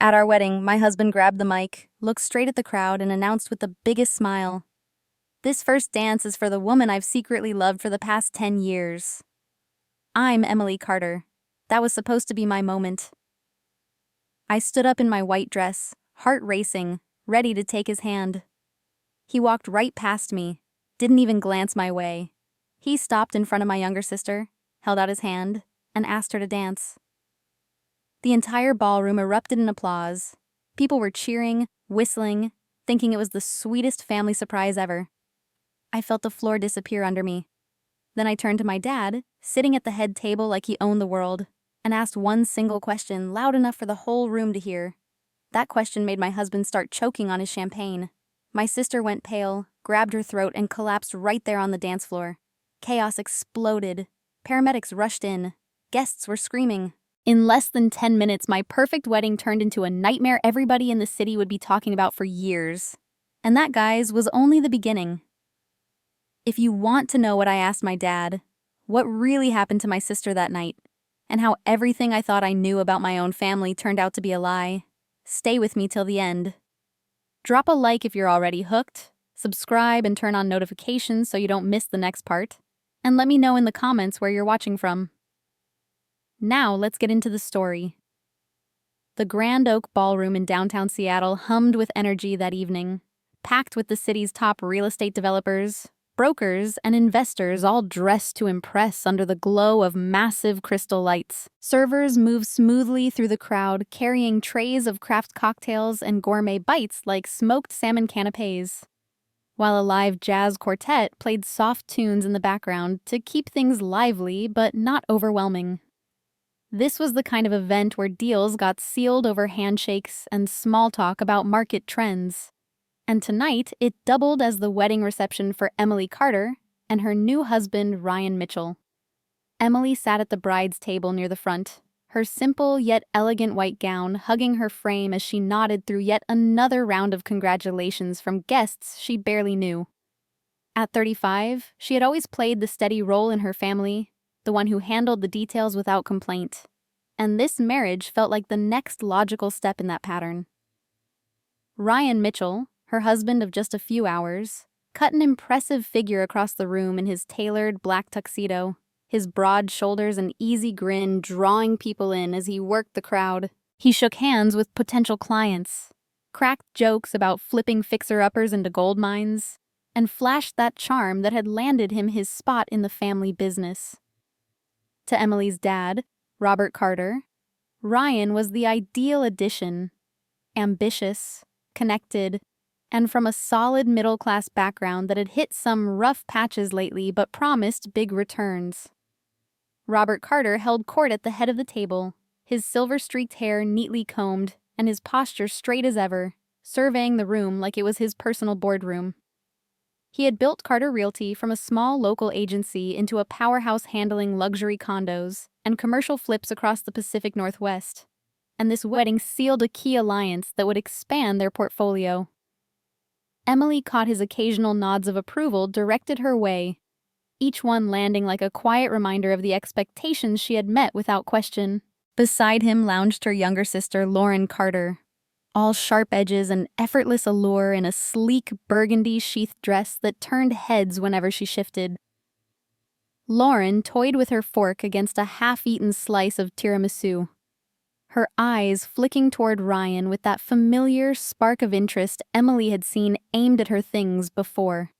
At our wedding, my husband grabbed the mic, looked straight at the crowd, and announced with the biggest smile, "This first dance is for the woman I've secretly loved for the past 10 years. I'm Emily Carter. That was supposed to be my moment." I stood up in my white dress, heart racing, ready to take his hand. He walked right past me, didn't even glance my way. He stopped in front of my younger sister, held out his hand, and asked her to dance. The entire ballroom erupted in applause. People were cheering, whistling, thinking it was the sweetest family surprise ever. I felt the floor disappear under me. Then I turned to my dad, sitting at the head table like he owned the world, and asked one single question loud enough for the whole room to hear. That question made my husband start choking on his champagne. My sister went pale, grabbed her throat, and collapsed right there on the dance floor. Chaos exploded. Paramedics rushed in. Guests were screaming. In less than 10 minutes, my perfect wedding turned into a nightmare everybody in the city would be talking about for years. And that, guys, was only the beginning. If you want to know what I asked my dad, what really happened to my sister that night, and how everything I thought I knew about my own family turned out to be a lie, stay with me till the end. Drop a like if you're already hooked, subscribe and turn on notifications so you don't miss the next part, and let me know in the comments where you're watching from. Now let's get into the story. The Grand Oak Ballroom in downtown Seattle hummed with energy that evening, packed with the city's top real estate developers, brokers, and investors all dressed to impress under the glow of massive crystal lights. Servers moved smoothly through the crowd, carrying trays of craft cocktails and gourmet bites like smoked salmon canapes, while a live jazz quartet played soft tunes in the background to keep things lively but not overwhelming. This was the kind of event where deals got sealed over handshakes and small talk about market trends. And tonight, it doubled as the wedding reception for Emily Carter and her new husband, Ryan Mitchell. Emily sat at the bride's table near the front, her simple yet elegant white gown hugging her frame as she nodded through yet another round of congratulations from guests she barely knew. At 35, she had always played the steady role in her family, the one who handled the details without complaint. And this marriage felt like the next logical step in that pattern. Ryan Mitchell, her husband of just a few hours, cut an impressive figure across the room in his tailored black tuxedo, his broad shoulders and easy grin drawing people in as he worked the crowd. He shook hands with potential clients, cracked jokes about flipping fixer-uppers into gold mines, and flashed that charm that had landed him his spot in the family business. To Emily's dad, Robert Carter, Ryan was the ideal addition. Ambitious, connected, and from a solid middle-class background that had hit some rough patches lately but promised big returns. Robert Carter held court at the head of the table, his silver-streaked hair neatly combed and his posture straight as ever, surveying the room like it was his personal boardroom. He had built Carter Realty from a small local agency into a powerhouse handling luxury condos and commercial flips across the Pacific Northwest, and this wedding sealed a key alliance that would expand their portfolio. Emily caught his occasional nods of approval directed her way, each one landing like a quiet reminder of the expectations she had met without question. Beside him lounged her younger sister, Lauren Carter, all sharp edges and effortless allure in a sleek burgundy sheathed dress that turned heads whenever she shifted. Lauren toyed with her fork against a half-eaten slice of tiramisu, her eyes flicking toward Ryan with that familiar spark of interest Emily had seen aimed at her things before.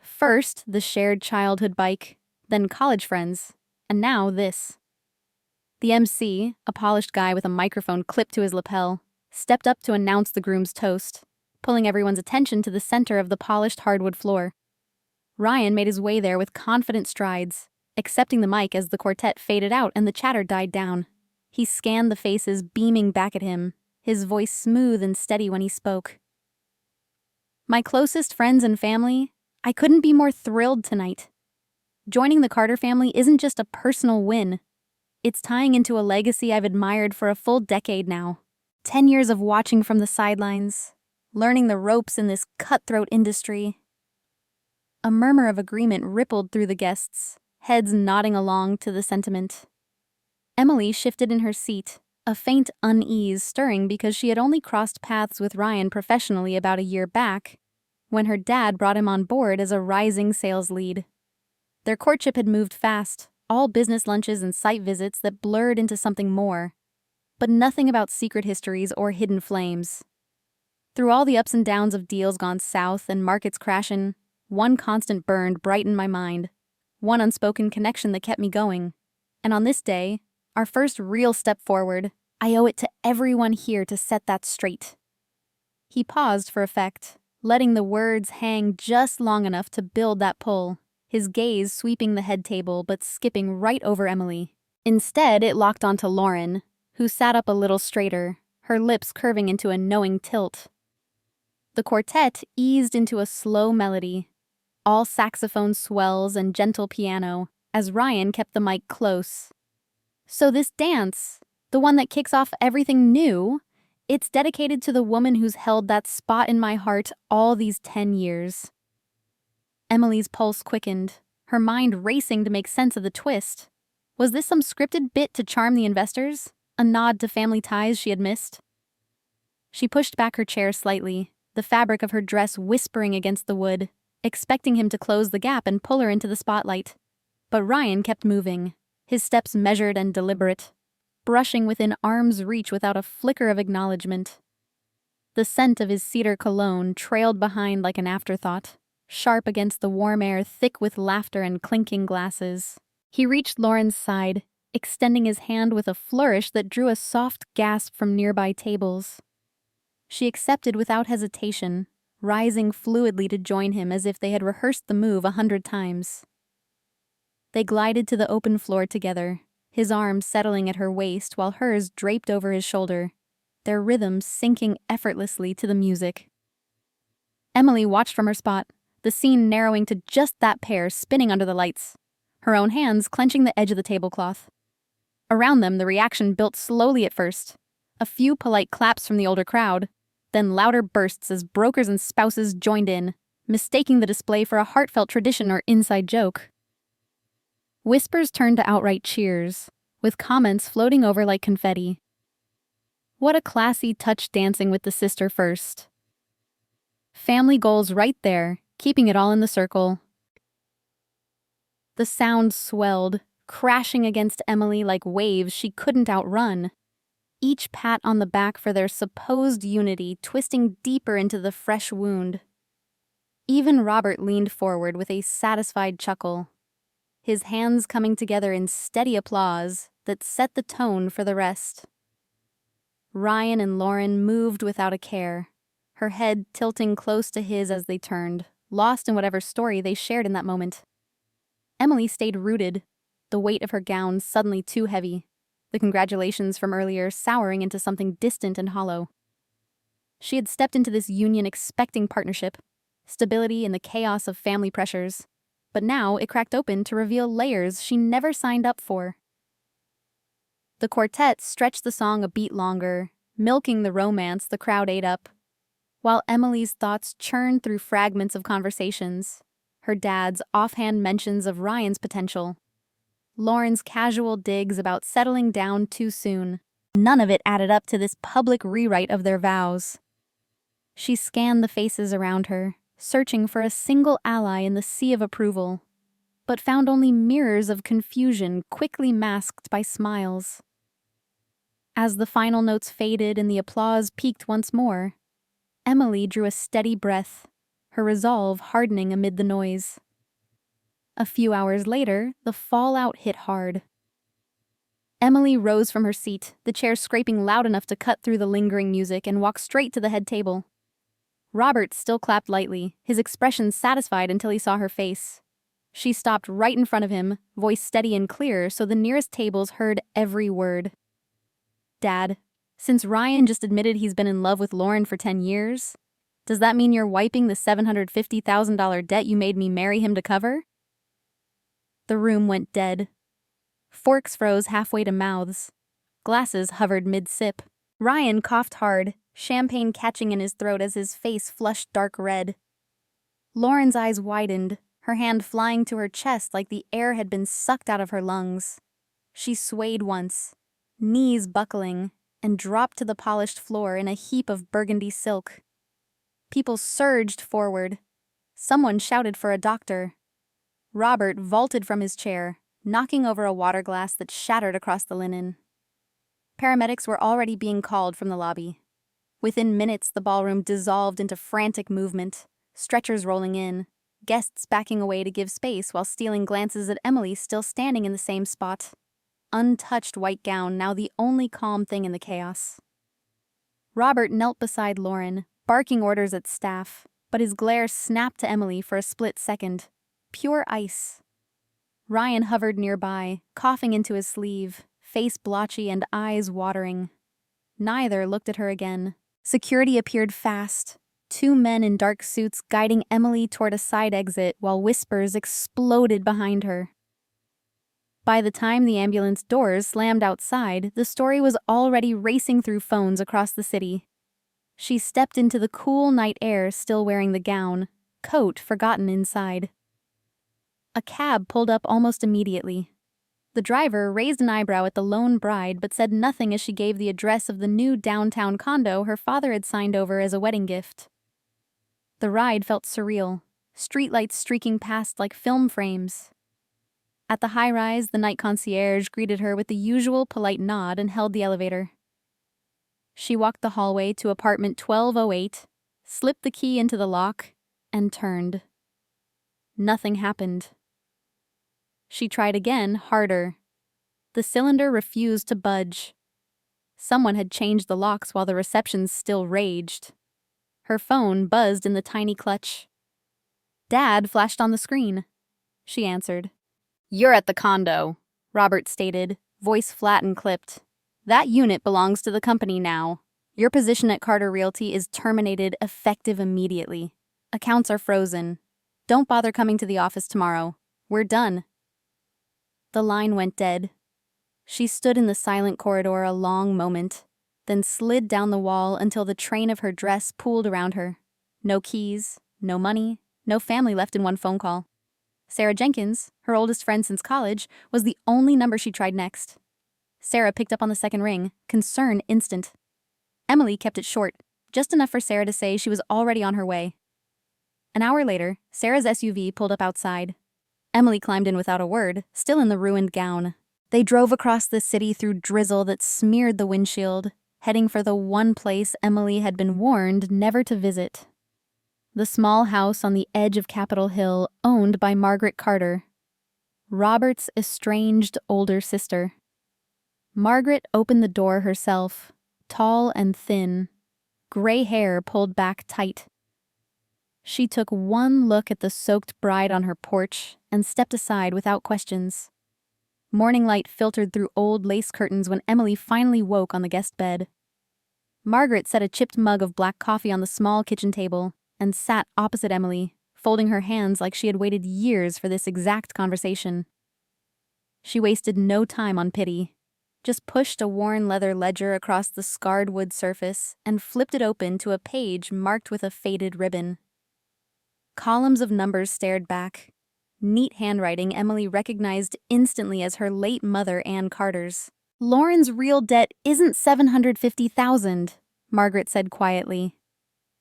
First, the shared childhood bike, then college friends, and now this. The MC, a polished guy with a microphone clipped to his lapel, stepped up to announce the groom's toast, pulling everyone's attention to the center of the polished hardwood floor. Ryan made his way there with confident strides, accepting the mic as the quartet faded out and the chatter died down. He scanned the faces beaming back at him, his voice smooth and steady when he spoke. "My closest friends and family, I couldn't be more thrilled tonight. Joining the Carter family isn't just a personal win. It's tying into a legacy I've admired for a full decade now. 10 years of watching from the sidelines, learning the ropes in this cutthroat industry." A murmur of agreement rippled through the guests, heads nodding along to the sentiment. Emily shifted in her seat, a faint unease stirring because she had only crossed paths with Ryan professionally about a year back, when her dad brought him on board as a rising sales lead. Their courtship had moved fast, all business lunches and site visits that blurred into something more, but nothing about secret histories or hidden flames. Through all the ups and downs of deals gone south and markets crashin', one constant burned bright in my mind, one unspoken connection that kept me going. And on this day, our first real step forward, I owe it to everyone here to set that straight. He paused for effect, letting the words hang just long enough to build that pull, his gaze sweeping the head table but skipping right over Emily. Instead, it locked onto Lauren, who sat up a little straighter, her lips curving into a knowing tilt. The quartet eased into a slow melody, all saxophone swells and gentle piano, as Ryan kept the mic close. So this dance, the one that kicks off everything new, it's dedicated to the woman who's held that spot in my heart all these 10 years. Emily's pulse quickened, her mind racing to make sense of the twist. Was this some scripted bit to charm the investors? A nod to family ties she had missed? She pushed back her chair slightly, the fabric of her dress whispering against the wood, expecting him to close the gap and pull her into the spotlight. But Ryan kept moving, his steps measured and deliberate, brushing within arm's reach without a flicker of acknowledgement. The scent of his cedar cologne trailed behind like an afterthought, sharp against the warm air thick with laughter and clinking glasses. He reached Lauren's side, extending his hand with a flourish that drew a soft gasp from nearby tables. She accepted without hesitation, rising fluidly to join him as if they had rehearsed the move 100 times. They glided to the open floor together, his arms settling at her waist while hers draped over his shoulder, their rhythms syncing effortlessly to the music. Emily watched from her spot, the scene narrowing to just that pair spinning under the lights, her own hands clenching the edge of the tablecloth. Around them, the reaction built slowly at first, a few polite claps from the older crowd, then louder bursts as brokers and spouses joined in, mistaking the display for a heartfelt tradition or inside joke. Whispers turned to outright cheers, with comments floating over like confetti. What a classy touch dancing with the sister first. Family goals right there, keeping it all in the circle. The sound swelled, crashing against Emily like waves she couldn't outrun. Each pat on the back for their supposed unity twisting deeper into the fresh wound. Even Robert leaned forward with a satisfied chuckle, his hands coming together in steady applause that set the tone for the rest. Ryan and Lauren moved without a care, her head tilting close to his as they turned, lost in whatever story they shared in that moment. Emily stayed rooted, the weight of her gown suddenly too heavy, the congratulations from earlier souring into something distant and hollow. She had stepped into this union expecting partnership, stability in the chaos of family pressures, but now it cracked open to reveal layers she never signed up for. The quartet stretched the song a beat longer, milking the romance the crowd ate up, while Emily's thoughts churned through fragments of conversations, her dad's offhand mentions of Ryan's potential, Lauren's casual digs about settling down too soon. None of it added up to this public rewrite of their vows. She scanned the faces around her, searching for a single ally in the sea of approval, but found only mirrors of confusion quickly masked by smiles. As the final notes faded and the applause peaked once more, Emily drew a steady breath, her resolve hardening amid the noise. A few hours later, the fallout hit hard. Emily rose from her seat, the chair scraping loud enough to cut through the lingering music, and walked straight to the head table. Robert still clapped lightly, his expression satisfied until he saw her face. She stopped right in front of him, voice steady and clear so the nearest tables heard every word. "Dad, since Ryan just admitted he's been in love with Lauren for 10 years, does that mean you're wiping the $750,000 debt you made me marry him to cover?" The room went dead. Forks froze halfway to mouths. Glasses hovered mid-sip. Ryan coughed hard, champagne catching in his throat as his face flushed dark red. Lauren's eyes widened, her hand flying to her chest like the air had been sucked out of her lungs. She swayed once, knees buckling, and dropped to the polished floor in a heap of burgundy silk. People surged forward. Someone shouted for a doctor. Robert vaulted from his chair, knocking over a water glass that shattered across the linen. Paramedics were already being called from the lobby. Within minutes, the ballroom dissolved into frantic movement, stretchers rolling in, guests backing away to give space while stealing glances at Emily still standing in the same spot. Untouched white gown, now the only calm thing in the chaos. Robert knelt beside Lauren, barking orders at staff, but his glare snapped to Emily for a split second. Pure ice. Ryan hovered nearby, coughing into his sleeve, face blotchy and eyes watering. Neither looked at her again. Security appeared fast, 2 men in dark suits guiding Emily toward a side exit while whispers exploded behind her. By the time the ambulance doors slammed outside, the story was already racing through phones across the city. She stepped into the cool night air still wearing the gown, coat forgotten inside. A cab pulled up almost immediately. The driver raised an eyebrow at the lone bride but said nothing as she gave the address of the new downtown condo her father had signed over as a wedding gift. The ride felt surreal, streetlights streaking past like film frames. At the high-rise, the night concierge greeted her with the usual polite nod and held the elevator. She walked the hallway to apartment 1208, slipped the key into the lock, and turned. Nothing happened. She tried again, harder. The cylinder refused to budge. Someone had changed the locks while the reception still raged. Her phone buzzed in the tiny clutch. Dad flashed on the screen. She answered. "You're at the condo," Robert stated, voice flat and clipped. "That unit belongs to the company now. Your position at Carter Realty is terminated effective immediately. Accounts are frozen. Don't bother coming to the office tomorrow. We're done." The line went dead. She stood in the silent corridor a long moment, then slid down the wall until the train of her dress pooled around her. No keys, no money, no family left in one phone call. Sarah Jenkins, her oldest friend since college, was the only number she tried next. Sarah picked up on the second ring, concern instant. Emily kept it short, just enough for Sarah to say she was already on her way. An hour later, Sarah's SUV pulled up outside. Emily climbed in without a word, still in the ruined gown. They drove across the city through drizzle that smeared the windshield, heading for the one place Emily had been warned never to visit. The small house on the edge of Capitol Hill, owned by Margaret Carter, Robert's estranged older sister. Margaret opened the door herself, tall and thin, gray hair pulled back tight. She took one look at the soaked bride on her porch and stepped aside without questions. Morning light filtered through old lace curtains when Emily finally woke on the guest bed. Margaret set a chipped mug of black coffee on the small kitchen table and sat opposite Emily, folding her hands like she had waited years for this exact conversation. She wasted no time on pity, just pushed a worn leather ledger across the scarred wood surface and flipped it open to a page marked with a faded ribbon. Columns of numbers stared back. Neat handwriting Emily recognized instantly as her late mother, Ann Carter's. "Lauren's real debt isn't $750,000, Margaret said quietly.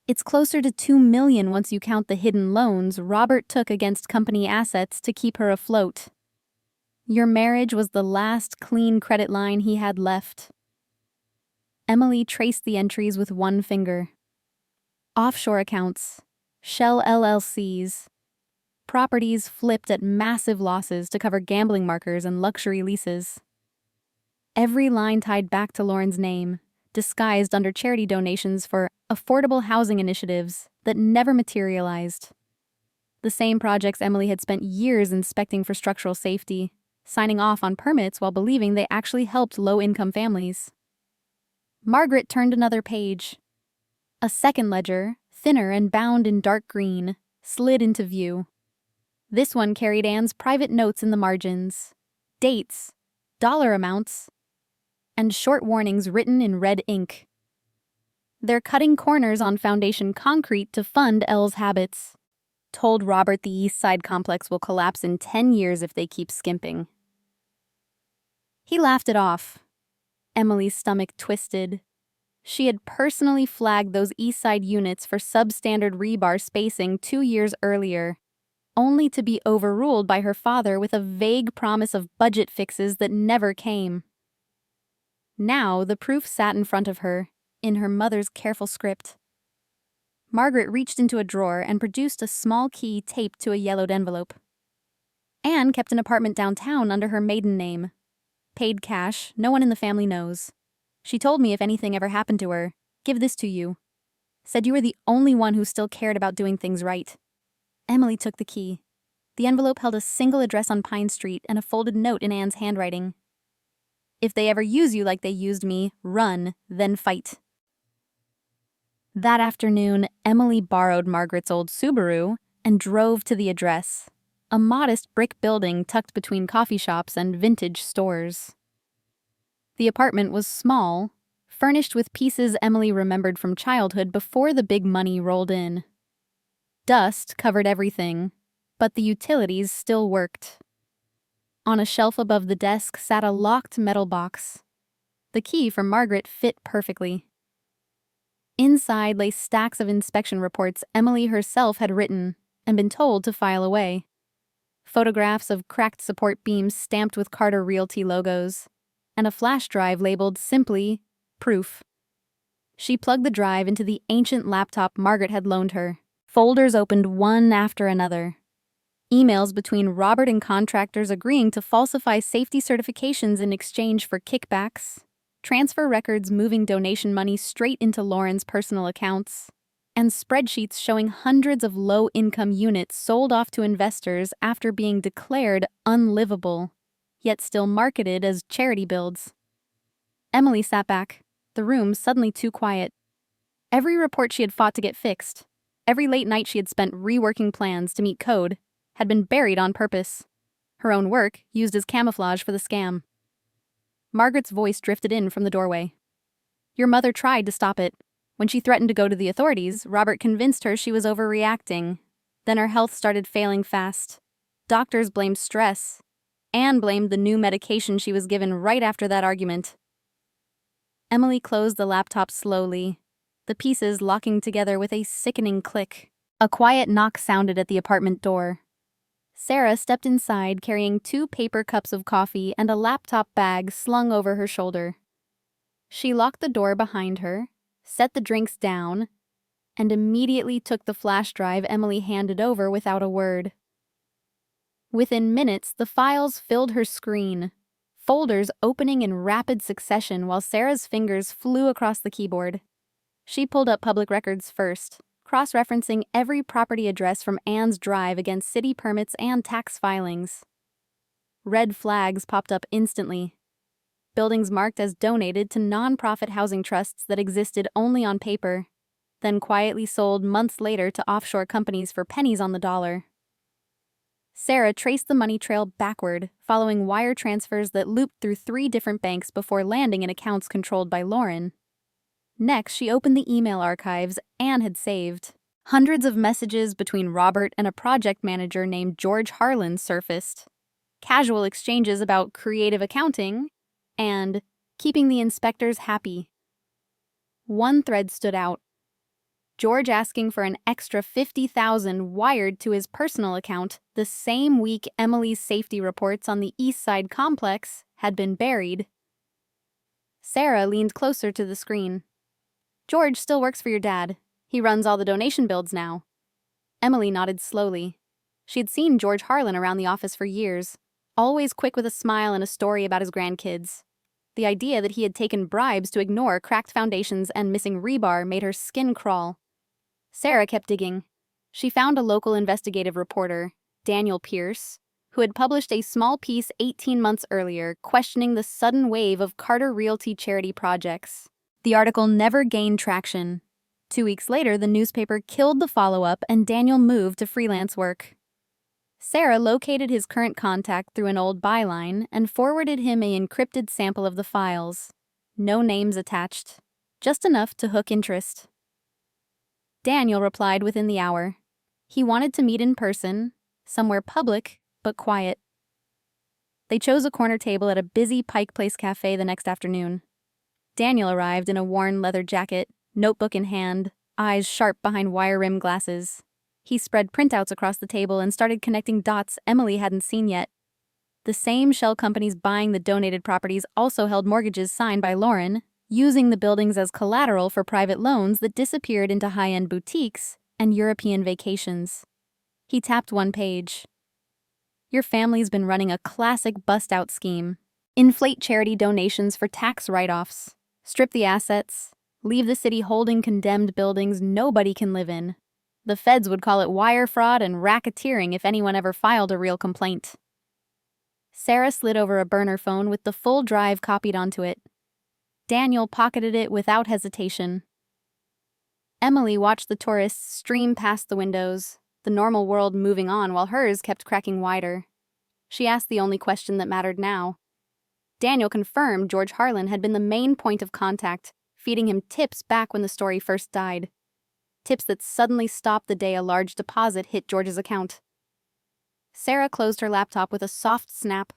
"It's closer to $2 million once you count the hidden loans Robert took against company assets to keep her afloat. Your marriage was the last clean credit line he had left." Emily traced the entries with one finger. Offshore accounts, shell LLCs, properties flipped at massive losses to cover gambling markers and luxury leases. Every line tied back to Lauren's name, disguised under charity donations for affordable housing initiatives that never materialized. The same projects Emily had spent years inspecting for structural safety, signing off on permits while believing they actually helped low-income families. Margaret turned another page. A second ledger, thinner and bound in dark green, slid into view. This one carried Anne's private notes in the margins, dates, dollar amounts, and short warnings written in red ink. "They're cutting corners on foundation concrete to fund Elle's habits. Told Robert the East Side complex will collapse in 10 years if they keep skimping." He laughed it off. Emily's stomach twisted. She had personally flagged those East Side units for substandard rebar spacing 2 years earlier, only to be overruled by her father with a vague promise of budget fixes that never came. Now the proof sat in front of her, in her mother's careful script. Margaret reached into a drawer and produced a small key taped to a yellowed envelope. Anne kept an apartment downtown under her maiden name. Paid cash, no one in the family knows. She told me if anything ever happened to her, give this to you. Said you were the only one who still cared about doing things right. Emily took the key. The envelope held a single address on Pine Street and a folded note in Anne's handwriting. If they ever use you like they used me, run, then fight. That afternoon, Emily borrowed Margaret's old Subaru and drove to the address, a modest brick building tucked between coffee shops and vintage stores. The apartment was small, furnished with pieces Emily remembered from childhood before the big money rolled in. Dust covered everything, but the utilities still worked. On a shelf above the desk sat a locked metal box. The key from Margaret fit perfectly. Inside lay stacks of inspection reports Emily herself had written and been told to file away. Photographs of cracked support beams stamped with Carter Realty logos, and a flash drive labeled simply, Proof. She plugged the drive into the ancient laptop Margaret had loaned her. Folders opened one after another. Emails between Robert and contractors agreeing to falsify safety certifications in exchange for kickbacks, transfer records moving donation money straight into Lauren's personal accounts, and spreadsheets showing hundreds of low-income units sold off to investors after being declared unlivable, yet still marketed as charity builds. Emily sat back, the room suddenly too quiet. Every report she had fought to get fixed, every late night she had spent reworking plans to meet code, had been buried on purpose. Her own work used as camouflage for the scam. Margaret's voice drifted in from the doorway. Your mother tried to stop it. When she threatened to go to the authorities, Robert convinced her she was overreacting. Then her health started failing fast. Doctors blamed stress. Anne blamed the new medication she was given right after that argument. Emily closed the laptop slowly, the pieces locking together with a sickening click. A quiet knock sounded at the apartment door. Sarah stepped inside carrying 2 paper cups of coffee and a laptop bag slung over her shoulder. She locked the door behind her, set the drinks down, and immediately took the flash drive Emily handed over without a word. Within minutes, the files filled her screen, folders opening in rapid succession while Sarah's fingers flew across the keyboard. She pulled up public records first, cross-referencing every property address from Anne's drive against city permits and tax filings. Red flags popped up instantly. Buildings marked as donated to non-profit housing trusts that existed only on paper, then quietly sold months later to offshore companies for pennies on the dollar. Sarah traced the money trail backward, following wire transfers that looped through 3 different banks before landing in accounts controlled by Lauren. Next, she opened the email archives Anne had saved. Hundreds of messages between Robert and a project manager named George Harlan surfaced. Casual exchanges about creative accounting and keeping the inspectors happy. One thread stood out. George asking for an extra $50,000 wired to his personal account the same week Emily's safety reports on the East Side complex had been buried. Sarah leaned closer to the screen. George still works for your dad. He runs all the donation builds now. Emily nodded slowly. She had seen George Harlan around the office for years, always quick with a smile and a story about his grandkids. The idea that he had taken bribes to ignore cracked foundations and missing rebar made her skin crawl. Sarah kept digging. She found a local investigative reporter, Daniel Pierce, who had published a small piece 18 months earlier questioning the sudden wave of Carter Realty charity projects. The article never gained traction. 2 weeks later, the newspaper killed the follow-up and Daniel moved to freelance work. Sarah located his current contact through an old byline and forwarded him an encrypted sample of the files. No names attached, just enough to hook interest. Daniel replied within the hour. He wanted to meet in person, somewhere public but quiet. They chose a corner table at a busy Pike Place cafe the next afternoon. Daniel arrived in a worn leather jacket, notebook in hand, eyes sharp behind wire-rimmed glasses. He spread printouts across the table and started connecting dots Emily hadn't seen yet. The same shell companies buying the donated properties also held mortgages signed by Lauren, using the buildings as collateral for private loans that disappeared into high-end boutiques and European vacations. He tapped one page. Your family's been running a classic bust-out scheme. Inflate charity donations for tax write-offs. Strip the assets. Leave the city holding condemned buildings nobody can live in. The feds would call it wire fraud and racketeering if anyone ever filed a real complaint. Sarah slid over a burner phone with the full drive copied onto it. Daniel pocketed it without hesitation. Emily watched the tourists stream past the windows, the normal world moving on while hers kept cracking wider. She asked the only question that mattered now. Daniel confirmed George Harlan had been the main point of contact, feeding him tips back when the story first died. Tips that suddenly stopped the day a large deposit hit George's account. Sarah closed her laptop with a soft snap.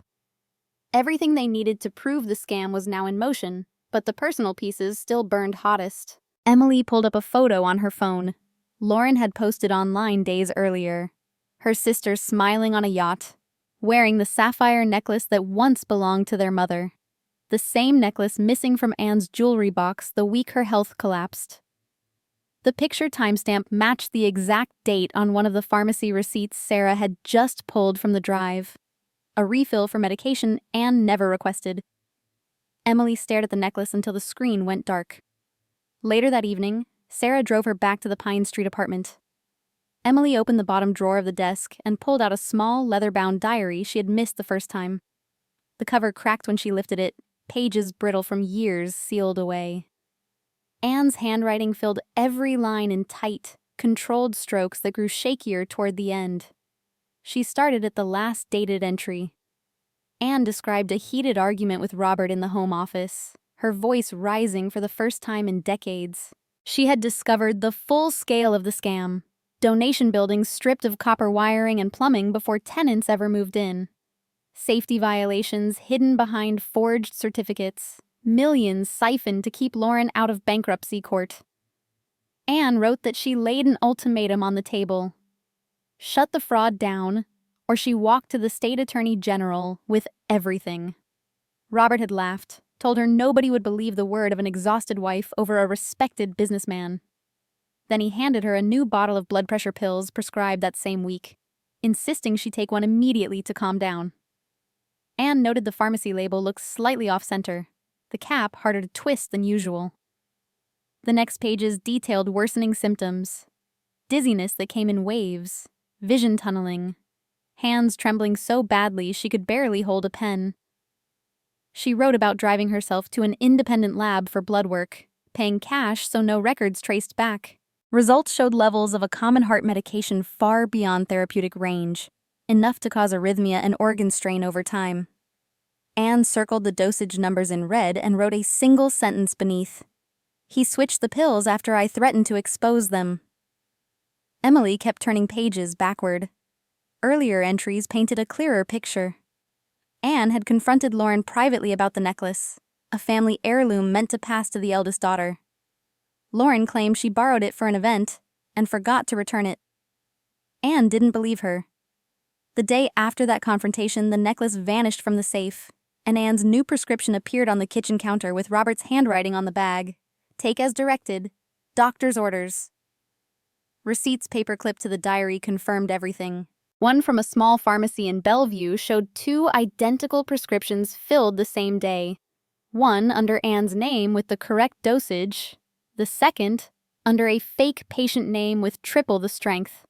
Everything they needed to prove the scam was now in motion, but the personal pieces still burned hottest. Emily pulled up a photo on her phone. Lauren had posted online days earlier. Her sister smiling on a yacht, wearing the sapphire necklace that once belonged to their mother. The same necklace missing from Anne's jewelry box the week her health collapsed. The picture timestamp matched the exact date on one of the pharmacy receipts Sarah had just pulled from the drive. A refill for medication Anne never requested. Emily stared at the necklace until the screen went dark. Later that evening, Sarah drove her back to the Pine Street apartment. Emily opened the bottom drawer of the desk and pulled out a small, leather-bound diary she had missed the first time. The cover cracked when she lifted it, pages brittle from years sealed away. Anne's handwriting filled every line in tight, controlled strokes that grew shakier toward the end. She started at the last dated entry. Anne described a heated argument with Robert in the home office, her voice rising for the first time in decades. She had discovered the full scale of the scam. Donation buildings stripped of copper wiring and plumbing before tenants ever moved in. Safety violations hidden behind forged certificates. Millions siphoned to keep Lauren out of bankruptcy court. Anne wrote that she laid an ultimatum on the table. Shut the fraud down, or she walked to the state attorney general with everything. Robert had laughed, told her nobody would believe the word of an exhausted wife over a respected businessman. Then he handed her a new bottle of blood pressure pills prescribed that same week, insisting she take one immediately to calm down. Anne noted the pharmacy label looked slightly off-center, the cap harder to twist than usual. The next pages detailed worsening symptoms. Dizziness that came in waves, vision tunneling, hands trembling so badly she could barely hold a pen. She wrote about driving herself to an independent lab for blood work, paying cash so no records traced back. Results showed levels of a common heart medication far beyond therapeutic range, enough to cause arrhythmia and organ strain over time. Anne circled the dosage numbers in red and wrote a single sentence beneath. He switched the pills after I threatened to expose them. Emily kept turning pages backward. Earlier entries painted a clearer picture. Anne had confronted Lauren privately about the necklace, a family heirloom meant to pass to the eldest daughter. Lauren claimed she borrowed it for an event and forgot to return it. Anne didn't believe her. The day after that confrontation, the necklace vanished from the safe, and Anne's new prescription appeared on the kitchen counter with Robert's handwriting on the bag. Take as directed. Doctor's orders. Receipts paperclipped to the diary confirmed everything. One from a small pharmacy in Bellevue showed 2 identical prescriptions filled the same day. One under Anne's name with the correct dosage, the second under a fake patient name with triple the strength.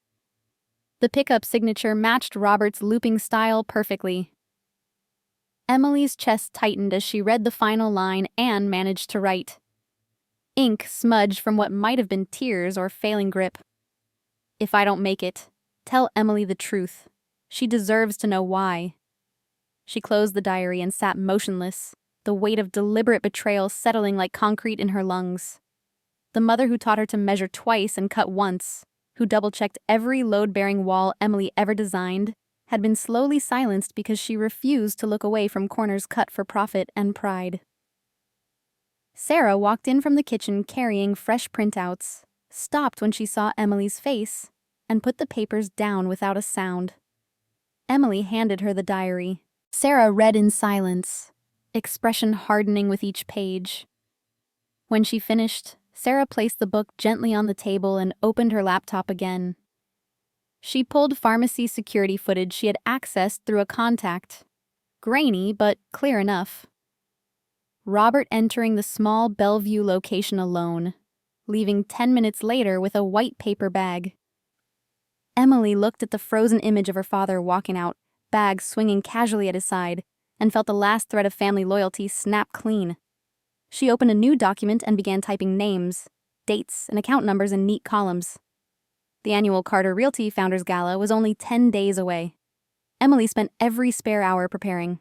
The pickup signature matched Robert's looping style perfectly. Emily's chest tightened as she read the final line Anne managed to write. Ink smudged from what might have been tears or failing grip. If I don't make it, tell Emily the truth. She deserves to know why. She closed the diary and sat motionless, the weight of deliberate betrayal settling like concrete in her lungs. The mother who taught her to measure twice and cut once, who double-checked every load-bearing wall Emily ever designed, had been slowly silenced because she refused to look away from corners cut for profit and pride. Sarah walked in from the kitchen carrying fresh printouts, stopped when she saw Emily's face, and put the papers down without a sound. Emily handed her the diary. Sarah read in silence, expression hardening with each page. When she finished, Sarah placed the book gently on the table and opened her laptop again. She pulled pharmacy security footage she had accessed through a contact. Grainy, but clear enough. Robert entering the small Bellevue location alone, leaving 10 minutes later with a white paper bag. Emily looked at the frozen image of her father walking out, bag swinging casually at his side, and felt the last thread of family loyalty snap clean. She opened a new document and began typing names, dates, and account numbers in neat columns. The annual Carter Realty Founders Gala was only 10 days away. Emily spent every spare hour preparing.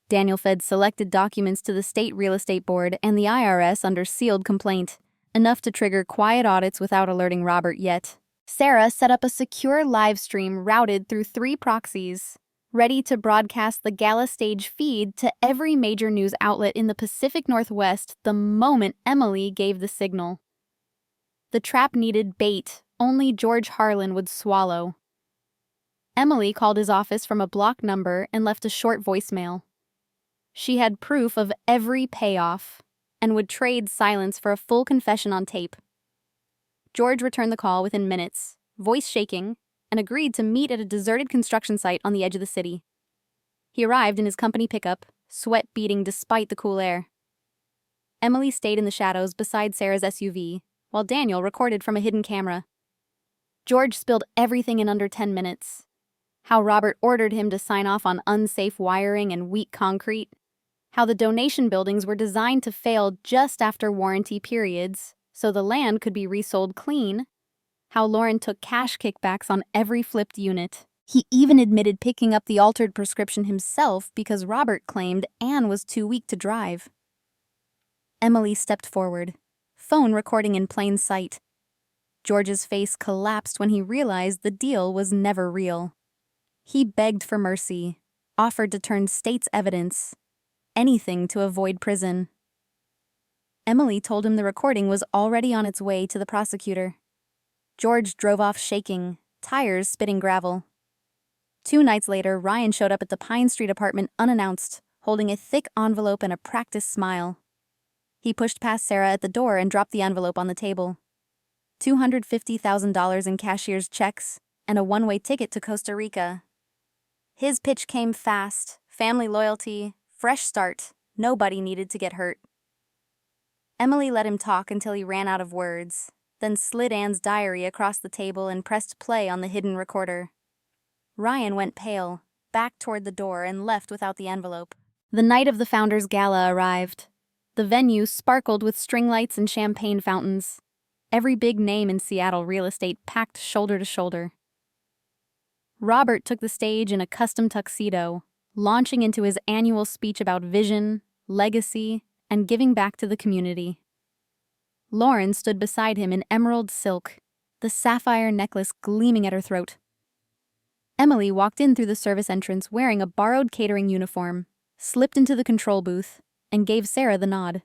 Daniel fed selected documents to the State Real Estate Board and the IRS under sealed complaint, enough to trigger quiet audits without alerting Robert yet. Sarah set up a secure live stream routed through 3 proxies, ready to broadcast the gala stage feed to every major news outlet in the Pacific Northwest the moment Emily gave the signal. The trap needed bait only George Harlan would swallow. Emily called his office from a block number and left a short voicemail. She had proof of every payoff and would trade silence for a full confession on tape. George returned the call within minutes, voice shaking, and agreed to meet at a deserted construction site on the edge of the city. He arrived in his company pickup, sweat beading despite the cool air. Emily stayed in the shadows beside Sarah's SUV, while Daniel recorded from a hidden camera. George spilled everything in under 10 minutes. How Robert ordered him to sign off on unsafe wiring and weak concrete. How the donation buildings were designed to fail just after warranty periods, so the land could be resold clean. How Lauren took cash kickbacks on every flipped unit. He even admitted picking up the altered prescription himself because Robert claimed Anne was too weak to drive. Emily stepped forward, phone recording in plain sight. George's face collapsed when he realized the deal was never real. He begged for mercy, offered to turn state's evidence, anything to avoid prison. Emily told him the recording was already on its way to the prosecutor. George drove off shaking, tires spitting gravel. 2 nights later, Ryan showed up at the Pine Street apartment unannounced, holding a thick envelope and a practiced smile. He pushed past Sarah at the door and dropped the envelope on the table. $250,000 in cashier's checks and a one-way ticket to Costa Rica. His pitch came fast, family loyalty, fresh start, nobody needed to get hurt. Emily let him talk until he ran out of words, then slid Anne's diary across the table and pressed play on the hidden recorder. Ryan went pale, backed toward the door, and left without the envelope. The night of the Founders Gala arrived. The venue sparkled with string lights and champagne fountains. Every big name in Seattle real estate packed shoulder to shoulder. Robert took the stage in a custom tuxedo, launching into his annual speech about vision, legacy, and giving back to the community. Lauren stood beside him in emerald silk, the sapphire necklace gleaming at her throat. Emily walked in through the service entrance wearing a borrowed catering uniform, slipped into the control booth, and gave Sarah the nod.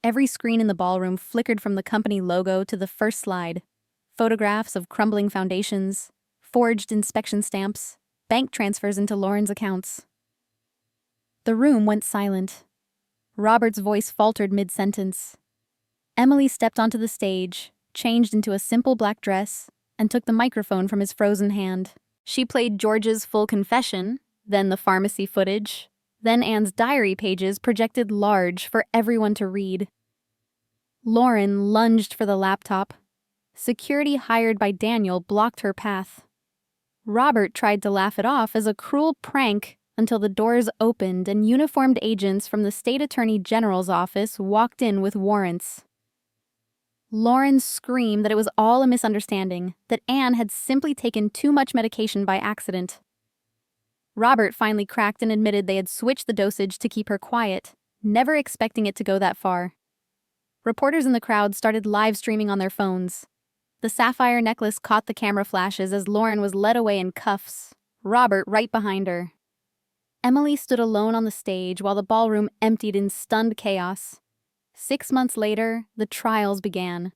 Every screen in the ballroom flickered from the company logo to the first slide. Photographs of crumbling foundations, forged inspection stamps, bank transfers into Lauren's accounts. The room went silent. Robert's voice faltered mid-sentence. Emily stepped onto the stage, changed into a simple black dress, and took the microphone from his frozen hand. She played George's full confession, then the pharmacy footage, then Anne's diary pages projected large for everyone to read. Lauren lunged for the laptop. Security hired by Daniel blocked her path. Robert tried to laugh it off as a cruel prank until the doors opened and uniformed agents from the state attorney general's office walked in with warrants. Lauren screamed that it was all a misunderstanding, that Anne had simply taken too much medication by accident. Robert finally cracked and admitted they had switched the dosage to keep her quiet, never expecting it to go that far. Reporters in the crowd started live streaming on their phones. The sapphire necklace caught the camera flashes as Lauren was led away in cuffs, Robert right behind her. Emily stood alone on the stage while the ballroom emptied in stunned chaos. 6 months later, the trials began.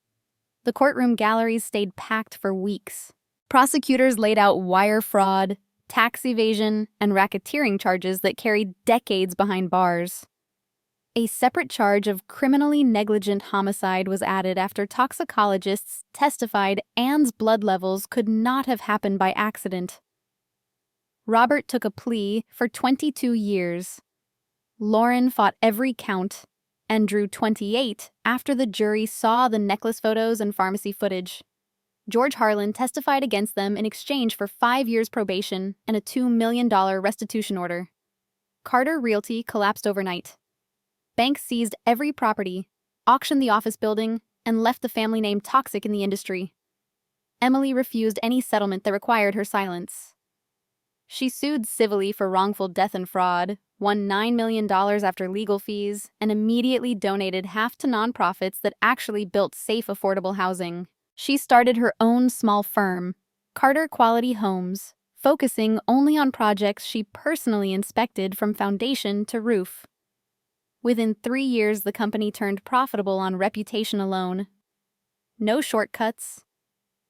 The courtroom galleries stayed packed for weeks. Prosecutors laid out wire fraud, tax evasion, and racketeering charges that carried decades behind bars. A separate charge of criminally negligent homicide was added after toxicologists testified Anne's blood levels could not have happened by accident. Robert took a plea for 22 years. Lauren fought every count and drew 28 after the jury saw the necklace photos and pharmacy footage. George Harlan testified against them in exchange for 5 years probation and a $2 million restitution order. Carter Realty collapsed overnight. Banks seized every property, auctioned the office building, and left the family name toxic in the industry. Emily refused any settlement that required her silence. She sued civilly for wrongful death and fraud, won $9 million after legal fees, and immediately donated half to nonprofits that actually built safe, affordable housing. She started her own small firm, Carter Quality Homes, focusing only on projects she personally inspected from foundation to roof. Within 3 years, the company turned profitable on reputation alone. No shortcuts,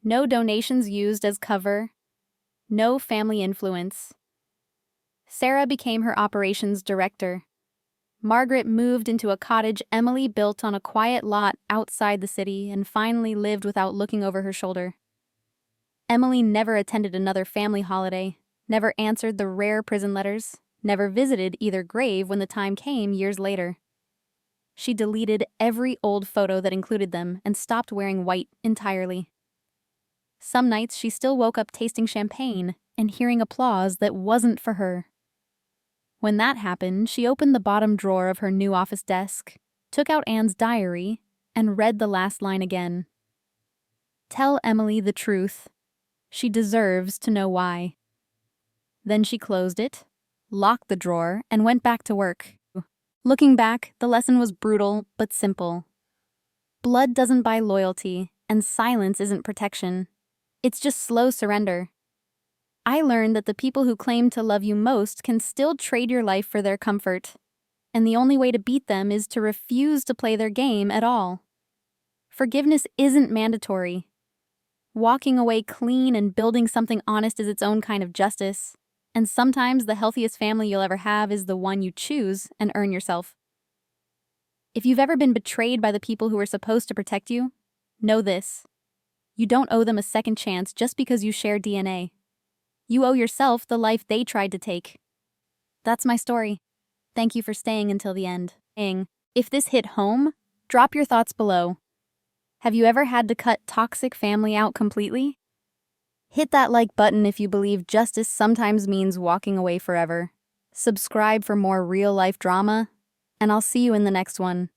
no donations used as cover, no family influence. Sarah became her operations director. Margaret moved into a cottage Emily built on a quiet lot outside the city and finally lived without looking over her shoulder. Emily never attended another family holiday, never answered the rare prison letters, never visited either grave when the time came years later. She deleted every old photo that included them and stopped wearing white entirely. Some nights she still woke up tasting champagne and hearing applause that wasn't for her. When that happened, she opened the bottom drawer of her new office desk, took out Anne's diary, and read the last line again. Tell Emily the truth. She deserves to know why. Then she closed it, locked the drawer, and went back to work. Looking back, the lesson was brutal but simple. Blood doesn't buy loyalty, and silence isn't protection. It's just slow surrender. I learned that the people who claim to love you most can still trade your life for their comfort, and the only way to beat them is to refuse to play their game at all. Forgiveness isn't mandatory. Walking away clean and building something honest is its own kind of justice, and sometimes the healthiest family you'll ever have is the one you choose and earn yourself. If you've ever been betrayed by the people who were supposed to protect you, know this. You don't owe them a second chance just because you share DNA. You owe yourself the life they tried to take. That's my story. Thank you for staying until the end. If this hit home, drop your thoughts below. Have you ever had to cut toxic family out completely? Hit that like button if you believe justice sometimes means walking away forever. Subscribe for more real-life drama, and I'll see you in the next one.